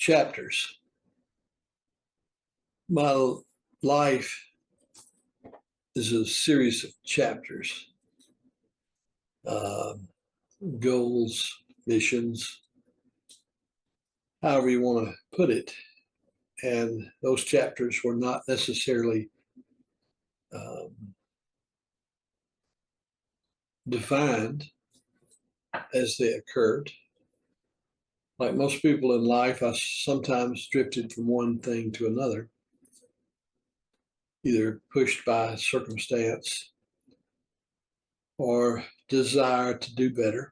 chapters. My life is a series of chapters, goals, missions, however you want to put it. And those chapters were not necessarily defined as they occurred. Like most people in life, I sometimes drifted from one thing to another, either pushed by circumstance or desire to do better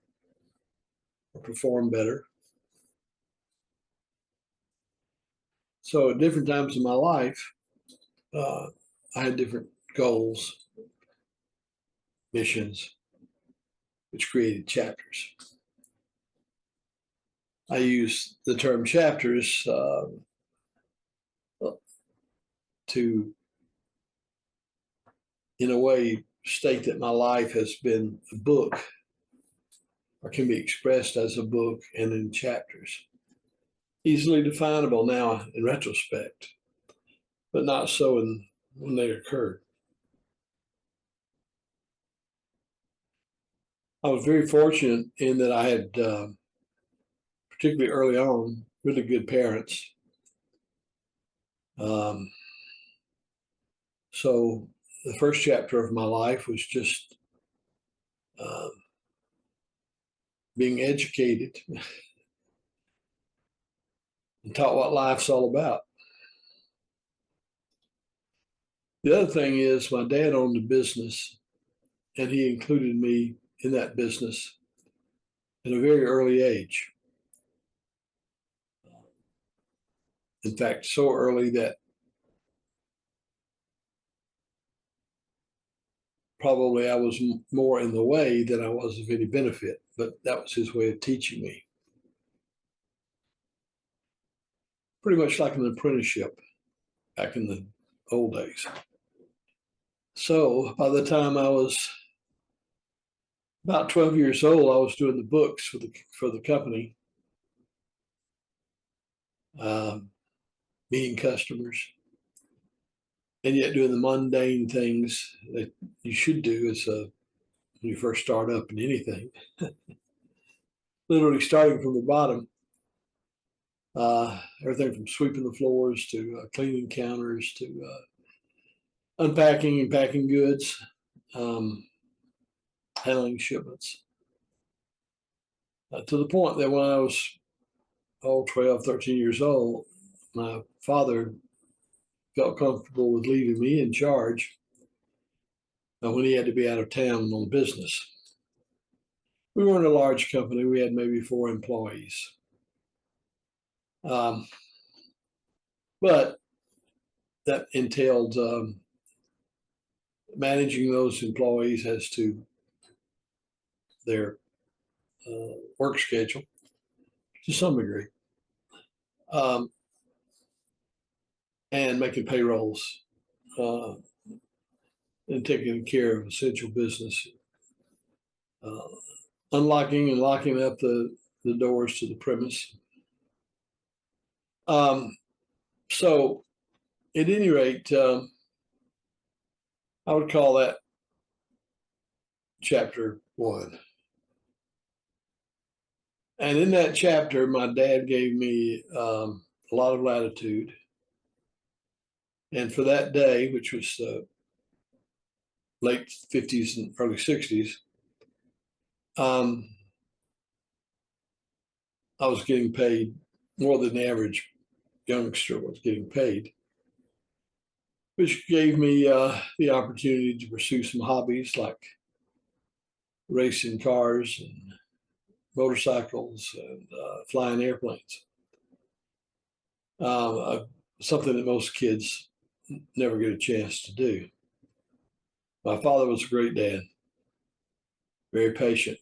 or perform better. So at different times in my life, I had different goals, missions, which created chapters. I use the term chapters to, in a way, state that my life has been a book, or can be expressed as a book and in chapters. Easily definable now in retrospect, but not so when they occurred. I was very fortunate in that I had, particularly early on, really good parents. So the first chapter of my life was just being educated and taught what life's all about. The other thing is my dad owned a business, and he included me in that business at a very early age. In fact, so early that probably I was more in the way than I was of any benefit, but that was his way of teaching me. Pretty much like an apprenticeship back in the old days. So by the time I was about 12 years old, I was doing the books for the company, meeting customers, and yet doing the mundane things that you should do as when you first start up in anything. Literally starting from the bottom, everything from sweeping the floors to cleaning counters to unpacking and packing goods, handling shipments. To the point that when I was 12, 13 years old, my father felt comfortable with leaving me in charge when he had to be out of town on business. We weren't a large company. We had maybe 4 employees. But that entailed managing those employees as to their work schedule to some degree, and making payrolls and taking care of essential business, unlocking and locking up the doors to the premise. So at any rate, I would call that chapter 1. And in that chapter, my dad gave me a lot of latitude. And for that day, which was late 50s and early 60s, I was getting paid more than the average youngster was getting paid, which gave me the opportunity to pursue some hobbies like racing cars and motorcycles and flying airplanes. Something that most kids never get a chance to do. My father was a great dad, very patient.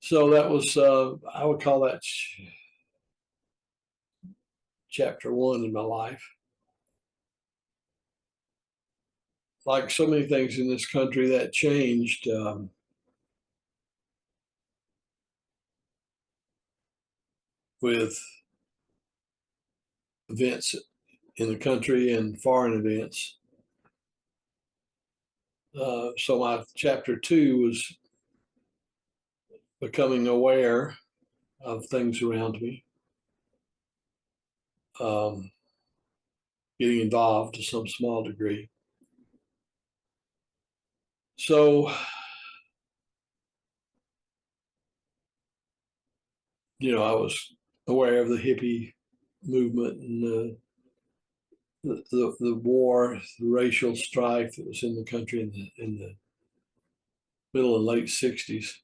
So that was, I would call that chapter 1 in my life. Like so many things in this country, that changed with events in the country and foreign events. So my chapter 2 was becoming aware of things around me, getting involved to some small degree. So, I was aware of the hippie movement and the war, the racial strife that was in the country in the middle and late 60s.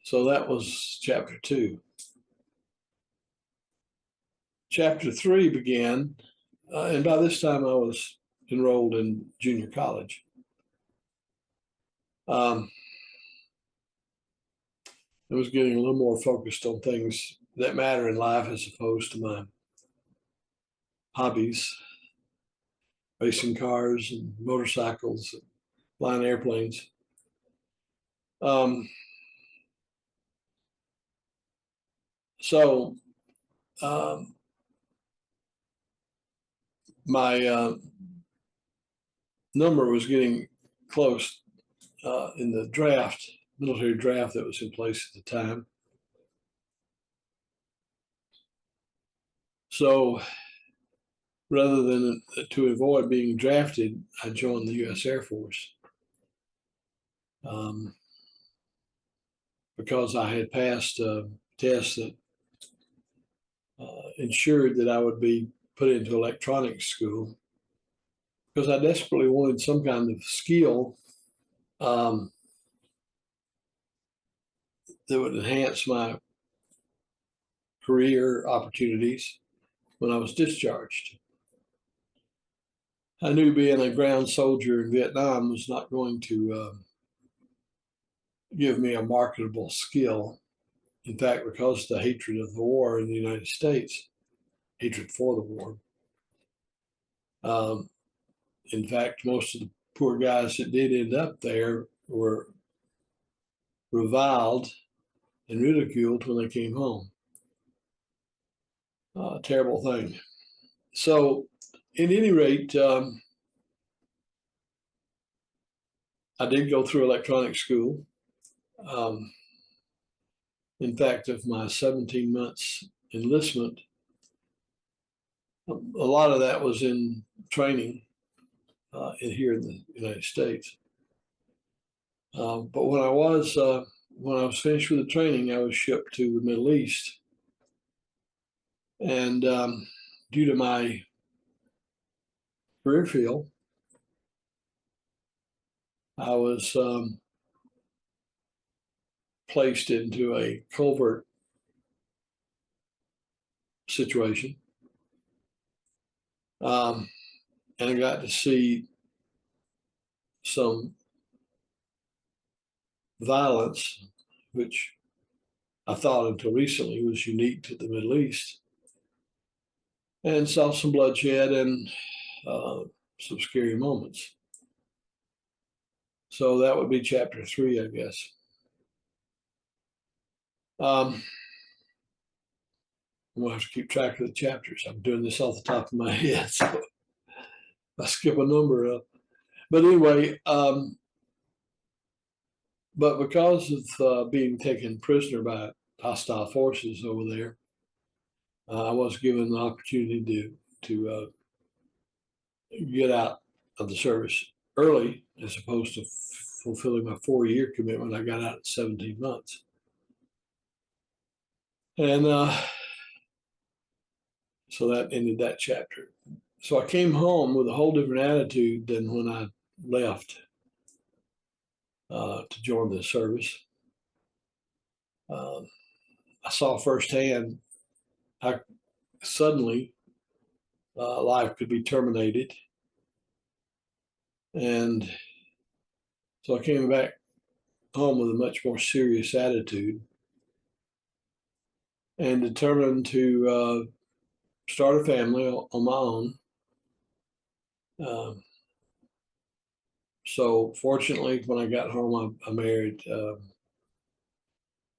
So that was chapter 2. Chapter 3 began, and by this time I was enrolled in junior college. I was getting a little more focused on things that matter in life as opposed to my hobbies, racing cars and motorcycles, and flying airplanes. So my number was getting close in the draft, military draft that was in place at the time. So rather than to avoid being drafted, I joined the U.S. Air Force because I had passed a test that ensured that I would be put into electronics school, because I desperately wanted some kind of skill that would enhance my career opportunities when I was discharged. I knew being a ground soldier in Vietnam was not going to give me a marketable skill. In fact, because of the hatred of the war in the United States, hatred for the war. In fact, most of the poor guys that did end up there were reviled and ridiculed when they came home. Terrible thing. So, at any rate, I did go through electronic school. In fact, of my 17 months enlistment, a lot of that was in training here in the United States. But when I was finished with the training, I was shipped to the Middle East, and due to my career field, I was placed into a covert situation, and I got to see some violence, which I thought until recently was unique to the Middle East, and saw some bloodshed and some scary moments. So that would be chapter 3, I guess. I'm gonna have to keep track of the chapters. I'm doing this off the top of my head, so if I skip a number up. But anyway, but because of being taken prisoner by hostile forces over there, I was given the opportunity to get out of the service early, as opposed to fulfilling my 4-year commitment. I got out at 17 months. And so that ended that chapter. So I came home with a whole different attitude than when I left to join the service. I saw firsthand how suddenly life could be terminated. And so I came back home with a much more serious attitude and determined to start a family on my own. So fortunately, when I got home, I married a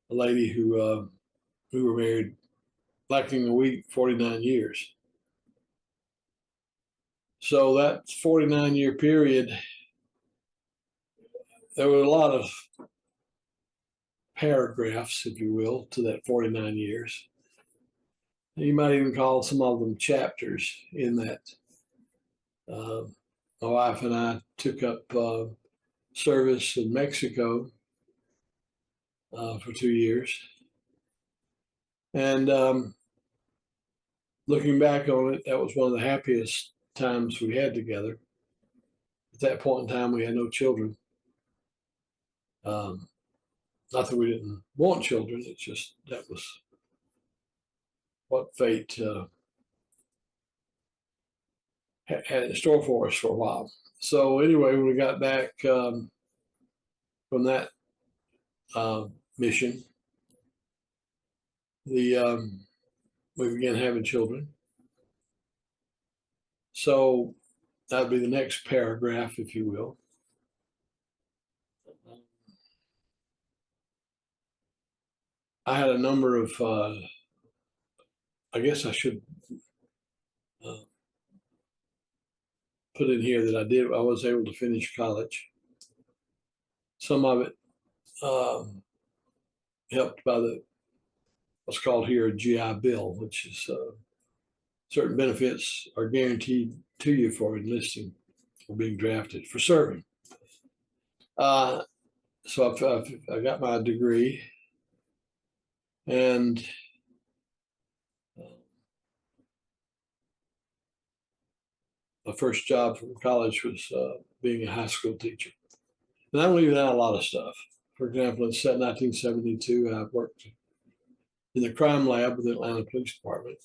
lady who We were married, lacking a week, 49 years. So that 49-year period, there were a lot of paragraphs, if you will, to that 49 years. You might even call some of them chapters in that. My wife and I took up service in Mexico for 2 years. And looking back on it, that was one of the happiest times we had together. At that point in time, we had no children. Not that we didn't want children, it's just that was what fate had in store for us for a while. So anyway, when we got back from that mission, we began having children. So that'd be the next paragraph, if you will. I had a number of, I guess I should put in here that I was able to finish college. Some of it helped by what's called here a GI Bill, which is certain benefits are guaranteed to you for enlisting or being drafted for serving. So I got my degree, and my first job from college was being a high school teacher. And I'm leaving out a lot of stuff. For example, in 1972, I worked in the crime lab with the Atlanta Police Department.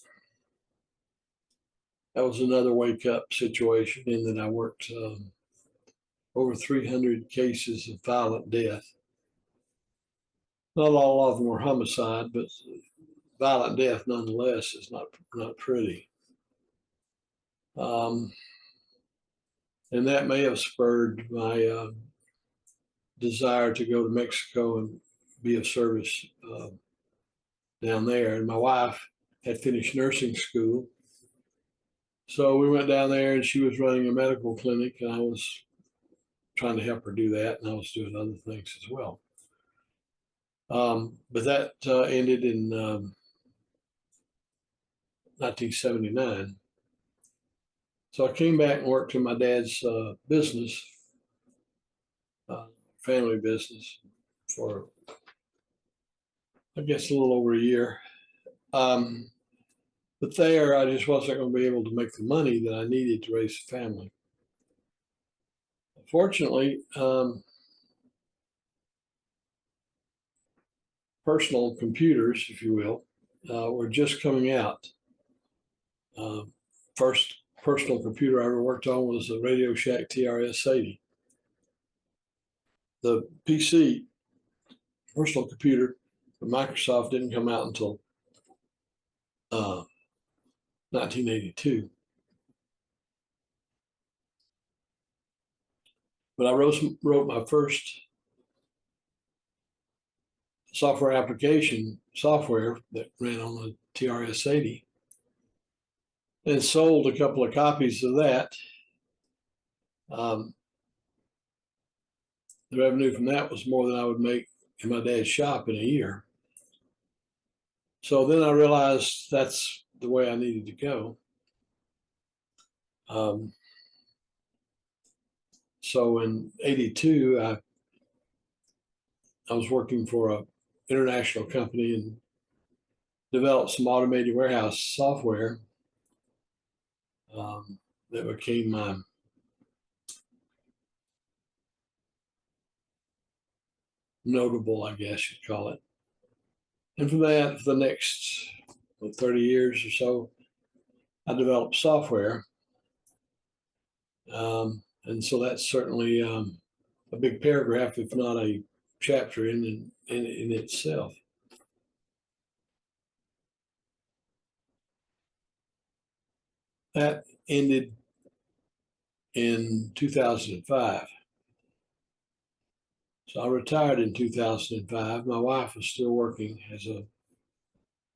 That was another wake-up situation in that I worked over 300 cases of violent death. Not all of them were homicide, but violent death nonetheless is not pretty. And that may have spurred my desire to go to Mexico and be of service down there. And my wife had finished nursing school. So we went down there, and she was running a medical clinic, and I was trying to help her do that, and I was doing other things as well. But that ended in 1979. So I came back and worked in my dad's business, family business, for, I guess, a little over a year. But there, I just wasn't going to be able to make the money that I needed to raise a family. Fortunately, personal computers, if you will, were just coming out. First personal computer I ever worked on was the Radio Shack TRS-80. The PC, personal computer from Microsoft, didn't come out until 1982. But I wrote my first software application software that ran on the TRS-80 and sold a couple of copies of that. The revenue from that was more than I would make in my dad's shop in a year. So then I realized that's the way I needed to go. So in '82, I was working for an international company and developed some automated warehouse software that became my notable, I guess you'd call it. And from that, for the next 30 years or so, I developed software. And so that's certainly a big paragraph, if not a chapter in itself. That ended in 2005. So I retired in 2005. My wife was still working as a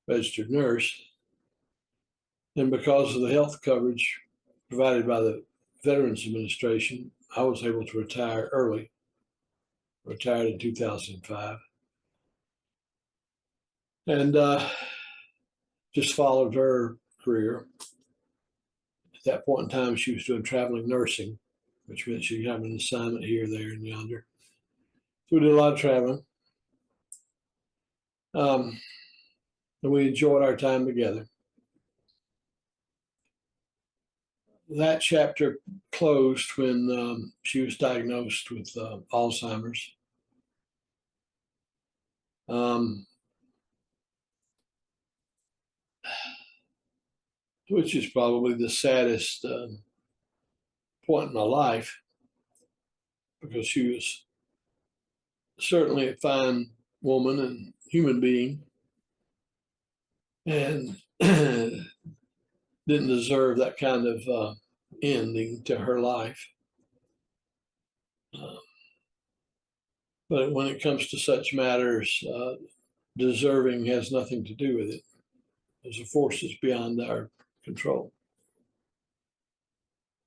registered nurse. And because of the health coverage provided by the Veterans Administration, I was able to retire early, retired in 2005. And just followed her career. At that point in time, she was doing traveling nursing, which meant she had an assignment here, there, and yonder. So we did a lot of traveling. And we enjoyed our time together. That chapter closed when she was diagnosed with Alzheimer's. Which is probably the saddest point in my life, because she was certainly a fine woman and human being, and didn't deserve that kind of ending to her life. But when it comes to such matters, deserving has nothing to do with it. There's a forces beyond our control.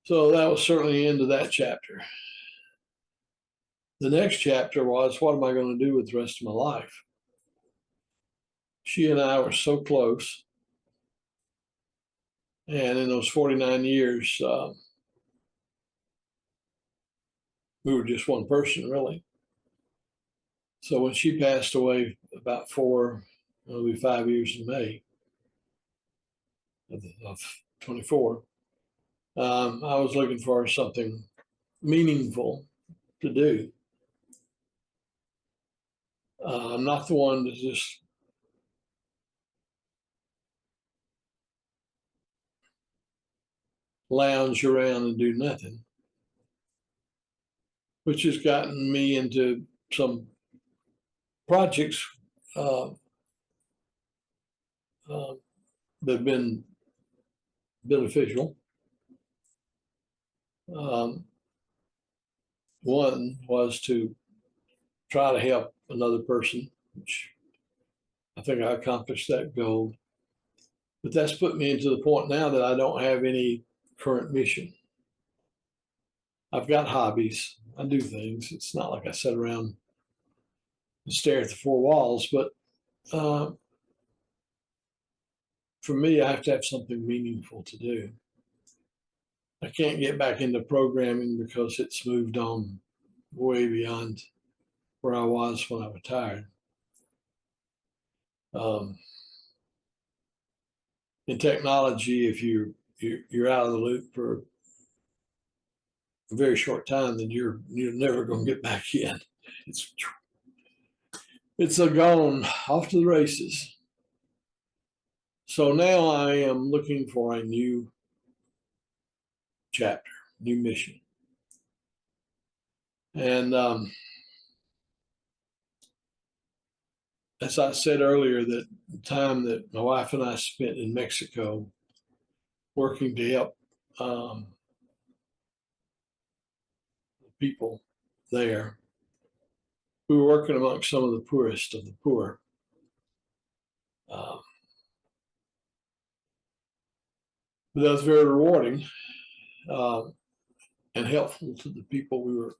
So that was certainly the end of that chapter. The next chapter was, what am I going to do with the rest of my life? She and I were so close. And in those 49 years, we were just one person, really. So when she passed away about it'll be 5 years in May of 24, I was looking for something meaningful to do. I'm not the one to just lounge around and do nothing, which has gotten me into some projects that have been beneficial. One was to try to help another person, which I think I accomplished that goal. But that's put me into the point now that I don't have any current mission. I've got hobbies. I do things. It's not like I sit around and stare at the four walls, but for me, I have to have something meaningful to do. I can't get back into programming because it's moved on way beyond where I was when I retired. In technology, if you're out of the loop for a very short time, then you're never going to get back in. It's a gone, off to the races. So now I am looking for a new chapter, new mission. And as I said earlier, that the time that my wife and I spent in Mexico working to help people there, we were working amongst some of the poorest of the poor. But that was very rewarding and helpful to the people we were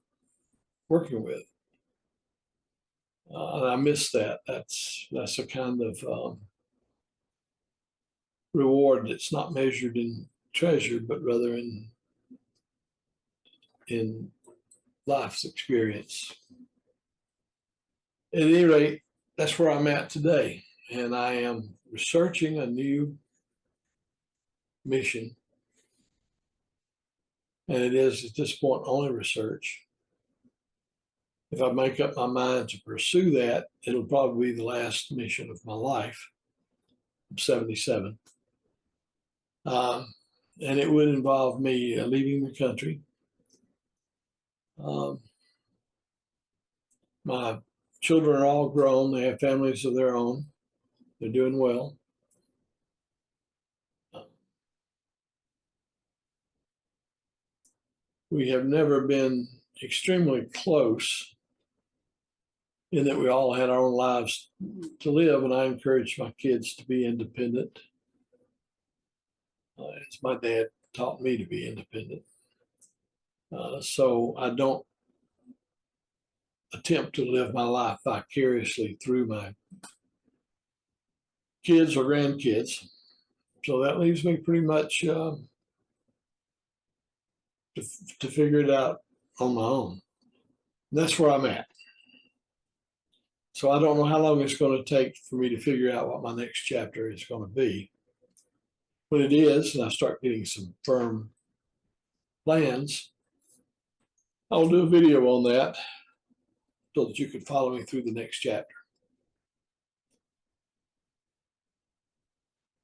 working with. And I miss that. That's a kind of reward that's not measured in treasure, but rather in life's experience. At any rate, that's where I'm at today. And I am researching a new mission. And it is at this point only research. If I make up my mind to pursue that, it'll probably be the last mission of my life. I'm 77. And it would involve me leaving the country. My children are all grown. They have families of their own. They're doing well. We have never been extremely close in that we all had our own lives to live, and I encourage my kids to be independent. As my dad taught me to be independent. So I don't attempt to live my life vicariously through my kids or grandkids. So that leaves me pretty much to figure it out on my own. And that's where I'm at. So I don't know how long it's going to take for me to figure out what my next chapter is going to be. When it is, and I start getting some firm plans, I'll do a video on that so that you can follow me through the next chapter.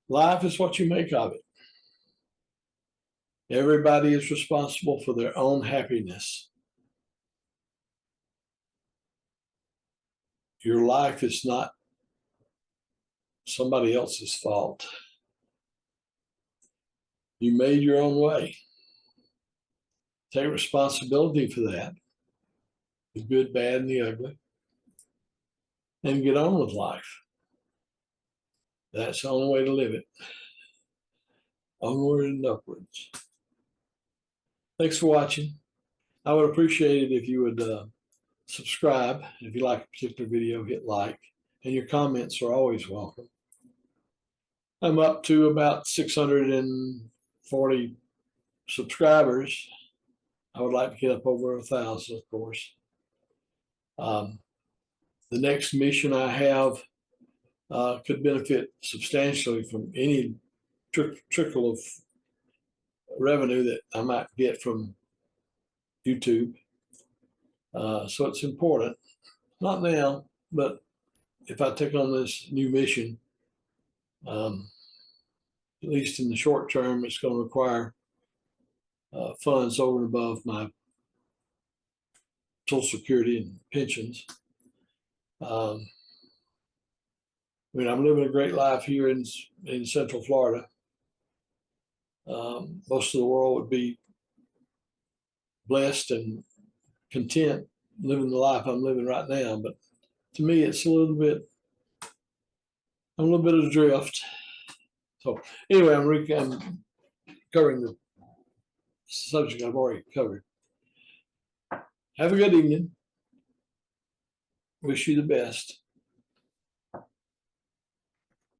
Life is what you make of it. Everybody is responsible for their own happiness. Your life is not somebody else's fault. You made your own way. Take responsibility for that, the good, bad, and the ugly, and get on with life. That's the only way to live it. Onward and upwards. Thanks for watching. I would appreciate it if you would subscribe. If you like a particular video, hit like, and your comments are always welcome. I'm up to about 640 subscribers. I would like to get up over 1,000, of course. The next mission I have could benefit substantially from any trickle of revenue that I might get from YouTube. So it's important, not now, but if I take on this new mission, at least in the short term, it's going to require funds over and above my Social Security and pensions. I mean, I'm living a great life here in Central Florida. Most of the world would be blessed and content living the life I'm living right now, but to me, it's I'm a little bit adrift. So anyway, I'm covering the subject I've already covered. Have a good evening. Wish you the best.